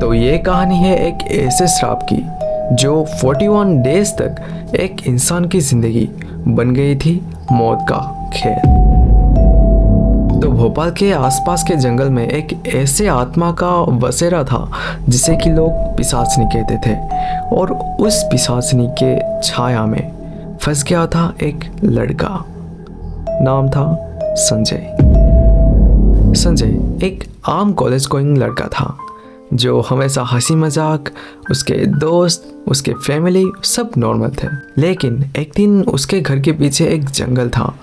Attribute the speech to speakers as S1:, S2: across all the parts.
S1: तो ये कहानी है एक ऐसे श्राप की जो 41 डेज तक एक इंसान की जिंदगी बन गई थी मौत का खेल। तो भोपाल के आसपास के जंगल में एक ऐसे आत्मा का बसेरा था जिसे कि लोग पिशाचनी कहते थे, और उस पिशाचनी के छाया में फंस गया था एक लड़का। नाम था संजय। संजय एक आम कॉलेज गोइंग लड़का था जो हमेशा हंसी मजाक, उसके दोस्त, उसके फैमिली सब नॉर्मल थे। लेकिन एक दिन उसके घर के पीछे एक जंगल था,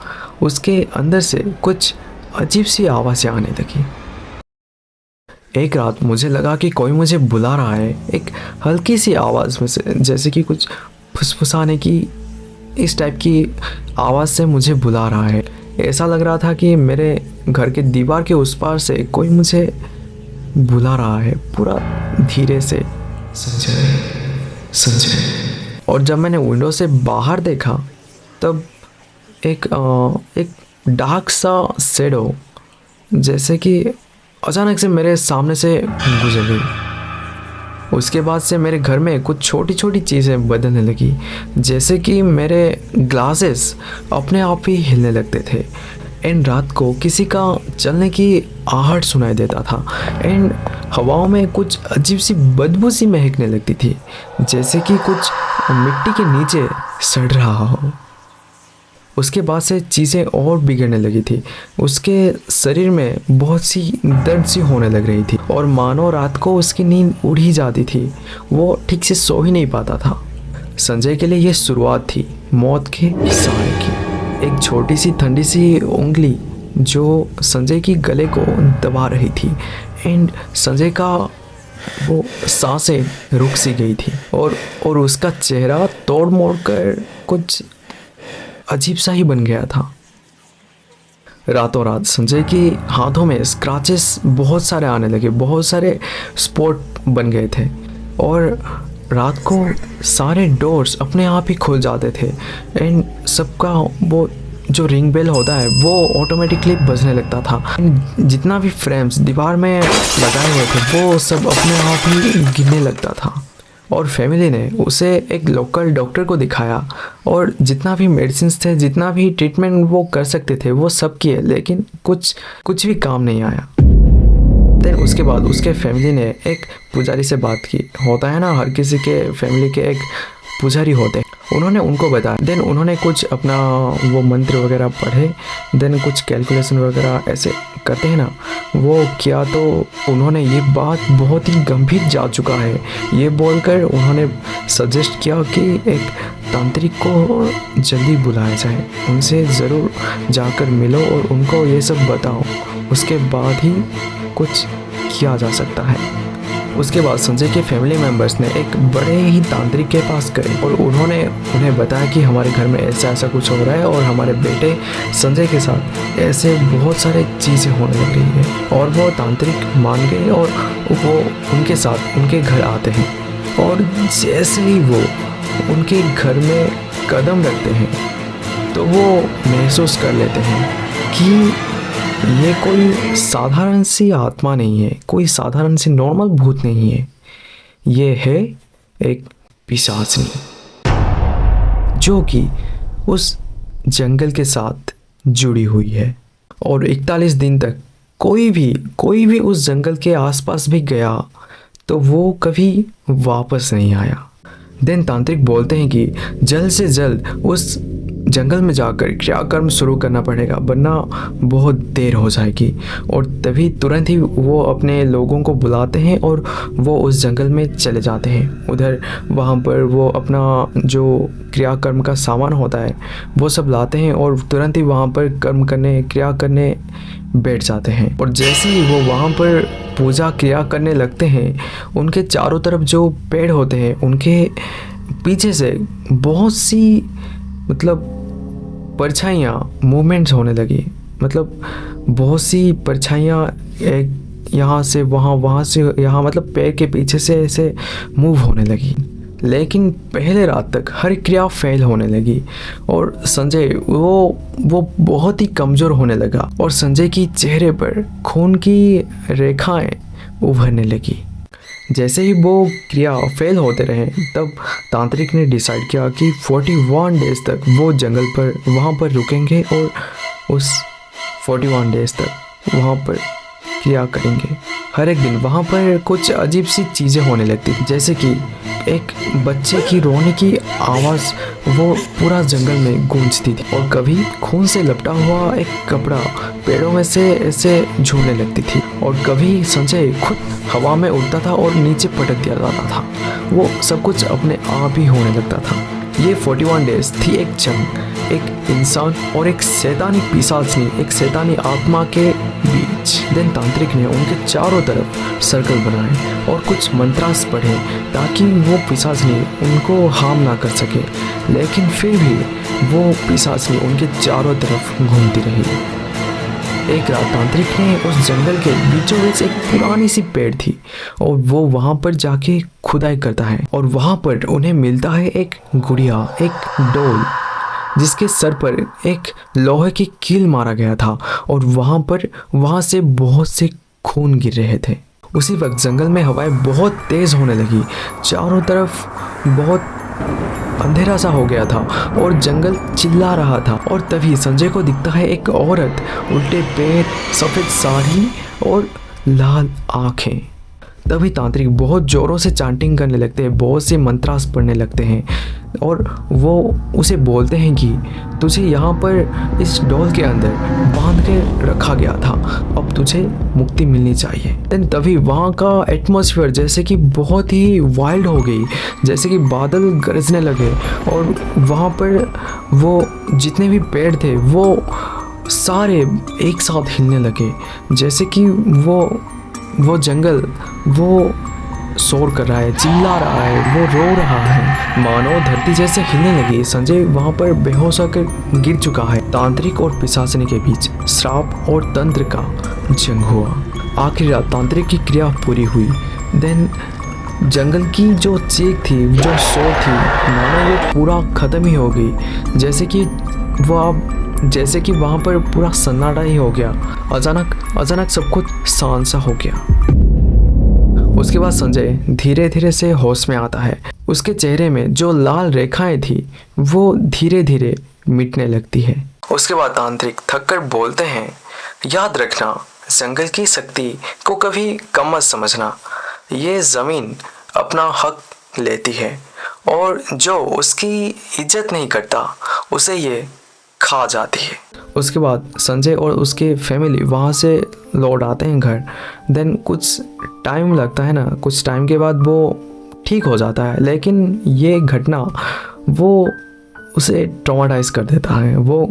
S1: उसके अंदर से कुछ अजीब सी आवाज़ें आने लगी। एक रात मुझे लगा कि कोई मुझे बुला रहा है, एक हल्की सी आवाज़ में से, जैसे कि कुछ फुसफुसाने की, इस टाइप की आवाज़ से मुझे बुला रहा है। ऐसा लग रहा था कि मेरे घर के दीवार के उस पार से कोई मुझे बुला रहा है, पूरा धीरे से, संजय संजय। और जब मैंने विंडो से बाहर देखा तब एक डार्क सा शैडो जैसे कि अचानक से मेरे सामने से गुजर गई। उसके बाद से मेरे घर में कुछ छोटी छोटी चीज़ें बदलने लगी, जैसे कि मेरे ग्लासेस अपने आप ही हिलने लगते थे, एंड रात को किसी का चलने की आहट सुनाई देता था, एंड हवाओं में कुछ अजीब सी बदबू सी महकने लगती थी, जैसे कि कुछ मिट्टी के नीचे सड़ रहा हो। उसके बाद से चीज़ें और बिगड़ने लगी थी। उसके शरीर में बहुत सी दर्द सी होने लग रही थी, और मानो रात को उसकी नींद उड़ ही जाती थी, वो ठीक से सो ही नहीं पाता था। संजय के लिए ये शुरुआत थी मौत के साए की। एक छोटी सी ठंडी सी उंगली जो संजय की गले को दबा रही थी, एंड संजय का वो सांसें रुक सी गई थी, और उसका चेहरा तोड़ मोड़ कर कुछ अजीब सा ही बन गया था। रातों रात संजय के हाथों में स्क्रैचेस बहुत सारे आने लगे, बहुत सारे स्पॉट बन गए थे, और रात को सारे डोर्स अपने आप ही खुल जाते थे, एंड सबका वो जो रिंग बेल होता है वो ऑटोमेटिकली बजने लगता था। जितना भी फ्रेम्स दीवार में लगाए हुए थे वो सब अपने आप ही गिरने लगता था। और फैमिली ने उसे एक लोकल डॉक्टर को दिखाया, और जितना भी मेडिसिन थे, जितना भी ट्रीटमेंट वो कर सकते थे वो सब किए, लेकिन कुछ भी काम नहीं आया। देन उसके बाद उसके फैमिली ने एक पुजारी से बात की। होता है ना, हर किसी के फैमिली के एक पुजारी होते हैं। उन्होंने उनको बताया। देन उन्होंने कुछ अपना वो मंत्र वगैरह पढ़े, देन कुछ कैलकुलेशन वगैरह ऐसे करते हैं ना, वो किया। तो उन्होंने ये बात बहुत ही गंभीर जा चुका है ये बोलकर उन्होंने सजेस्ट किया कि एक तांत्रिक को जल्दी बुलाया जाए, उनसे ज़रूर जाकर मिलो और उनको ये सब बताओ, उसके बाद ही कुछ किया जा सकता है। उसके बाद संजय के फैमिली मेम्बर्स ने एक बड़े ही तांत्रिक के पास गए, और उन्होंने उन्हें बताया कि हमारे घर में ऐसा कुछ हो रहा है, और हमारे बेटे संजय के साथ ऐसे बहुत सारे चीज़ें होने लग रही है। और वो तांत्रिक मान गए, और वो उनके साथ उनके घर आते हैं, और जैसे ही वो उनके घर में कदम रखते हैं तो वो महसूस कर लेते हैं कि ये कोई साधारण सी आत्मा नहीं है, कोई साधारण सी नॉर्मल भूत नहीं है, ये है एक पिशाचनी जो कि उस जंगल के साथ जुड़ी हुई है। और 41 दिन तक कोई भी उस जंगल के आसपास भी गया तो वो कभी वापस नहीं आया। देन तांत्रिक बोलते हैं कि जल्द से जल्द उस जंगल में जाकर क्रियाकर्म शुरू करना पड़ेगा, वरना बहुत देर हो जाएगी। और तभी तुरंत ही वो अपने लोगों को बुलाते हैं और वो उस जंगल में चले जाते हैं। उधर वहाँ पर वो अपना जो क्रियाकर्म का सामान होता है वो सब लाते हैं, और तुरंत ही वहाँ पर क्रिया करने बैठ जाते हैं। और जैसे ही वो वहाँ पर पूजा क्रिया करने लगते हैं, उनके चारों तरफ जो पेड़ होते हैं उनके पीछे से बहुत सी परछाइयाँ मूवमेंट्स होने लगी। बहुत सी परछाइयाँ एक यहाँ से वहाँ, वहाँ से यहाँ, पैर के पीछे से ऐसे मूव होने लगी। लेकिन पहले रात तक हर क्रिया फेल होने लगी, और संजय वो बहुत ही कमज़ोर होने लगा, और संजय की चेहरे पर खून की रेखाएं उभरने लगी। जैसे ही वो क्रिया फेल होते रहे तब तांत्रिक ने डिसाइड किया कि 41 डेज तक वो जंगल पर वहाँ पर रुकेंगे और उस 41 डेज तक वहाँ पर क्रिया करेंगे। हर एक दिन वहाँ पर कुछ अजीब सी चीज़ें होने लगती थी, जैसे कि एक बच्चे की रोने की आवाज़ वो पूरा जंगल में गूंजती थी और कभी खून से लपटा हुआ एक कपड़ा पेड़ों में से ऐसे झूलने लगती थी और कभी संजय खुद हवा में उड़ता था और नीचे पटक दिया जाता था। वो सब कुछ अपने आप ही होने लगता था। ये 41 डेज थी एक जंग, एक इंसान और एक शैतानी पिशाचनी, एक शैतानी आत्मा के बीच। देन तांत्रिक ने उनके चारों तरफ सर्कल बनाए और कुछ मंत्रास पढ़े ताकि वो पिशाचनी उनको हार्म ना कर सके, लेकिन फिर भी वो पिशाचनी उनके चारों तरफ घूमती रही। एक रात तांत्रिक ने उस जंगल के बीचों बीच एक पुरानी सी पेड़ थी और वो वहाँ पर जाके खुदाई करता है और वहाँ पर उन्हें मिलता है एक गुड़िया, एक डोल जिसके सर पर एक लोहे की कील मारा गया था और वहाँ से बहुत से खून गिर रहे थे। उसी वक्त जंगल में हवाएं बहुत तेज होने लगी, चारों तरफ बहुत अंधेरा सा हो गया था और जंगल चिल्ला रहा था। और तभी संजय को दिखता है एक औरत, उल्टे पैर, सफ़ेद साड़ी और लाल आँखें। तभी तांत्रिक बहुत ज़ोरों से चांटिंग करने लगते हैं, बहुत से मंत्रास पढ़ने लगते हैं और वो उसे बोलते हैं कि तुझे यहाँ पर इस डॉल के अंदर बांध के रखा गया था, अब तुझे मुक्ति मिलनी चाहिए। देन तभी वहाँ का एटमॉस्फेयर जैसे कि बहुत ही वाइल्ड हो गई, जैसे कि बादल गरजने लगे और वहाँ पर वो जितने भी पेड़ थे वो सारे एक साथ हिलने लगे, जैसे कि वो जंगल वो शोर कर रहा है, चिल्ला रहा है, वो रो रहा है, मानो धरती जैसे हिलने लगी। संजय वहाँ पर बेहोश होकर गिर चुका है। तांत्रिक और पिशाचनी के बीच श्राप और तंत्र का जंग हुआ। आखिर रात तांत्रिक की क्रिया पूरी हुई। देन जंगल की जो चीख थी, जो शोर थी, मानो वो पूरा ख़त्म ही हो गई, जैसे कि वहाँ पर पूरा सन्नाटा ही हो गया। अचानक सब कुछ शांत सा हो गया। उसके बाद संजय धीरे धीरे से होश में आता है। उसके चेहरे में जो लाल रेखाएं थी वो धीरे धीरे मिटने लगती है। उसके बाद तांत्रिक थककर बोलते हैं, याद रखना, जंगल की शक्ति को कभी कम मत समझना। ये ज़मीन अपना हक लेती है और जो उसकी इज्जत नहीं करता उसे ये खा जाती है। उसके बाद संजय और उसके फैमिली वहाँ से लौट आते हैं घर। देन कुछ टाइम लगता है ना, कुछ टाइम के बाद वो ठीक हो जाता है, लेकिन ये घटना वो उसे ट्रॉमाटाइज कर देता है। वो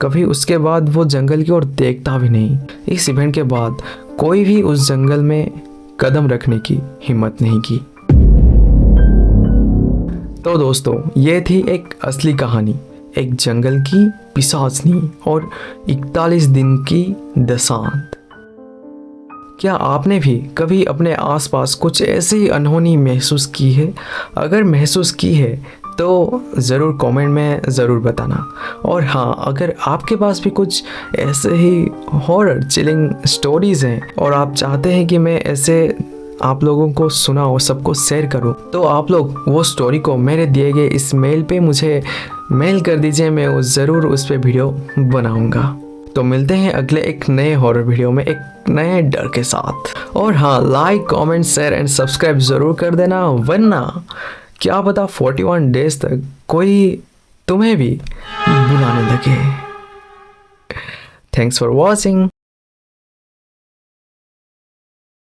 S1: कभी उसके बाद वो जंगल की ओर देखता भी नहीं। इस इवेंट के बाद कोई भी उस जंगल में कदम रखने की हिम्मत नहीं की। तो दोस्तों, ये थी एक असली कहानी, एक जंगल की पिशाचनी और 41 दिन की दशांत। क्या आपने भी कभी अपने आसपास कुछ ऐसी अनहोनी महसूस की है? अगर महसूस की है तो ज़रूर कमेंट में ज़रूर बताना। और हाँ, अगर आपके पास भी कुछ ऐसे ही हॉरर चिलिंग स्टोरीज़ हैं और आप चाहते हैं कि मैं ऐसे आप लोगों को सुनाऊं, सबको शेयर करूं, तो आप लोग वो स्टोरी को मेरे दिए गए इस मेल पे मुझे मेल कर दीजिए। मैं ज़रूर उस पर वीडियो बनाऊंगा। तो मिलते हैं अगले एक नए हॉरर वीडियो में एक नए डर के साथ। और हाँ, like, comment, share and subscribe ज़रूर कर देना, वरना क्या पता 41 डेज तक कोई तुम्हें भी बुलाने लगे। Thanks for watching.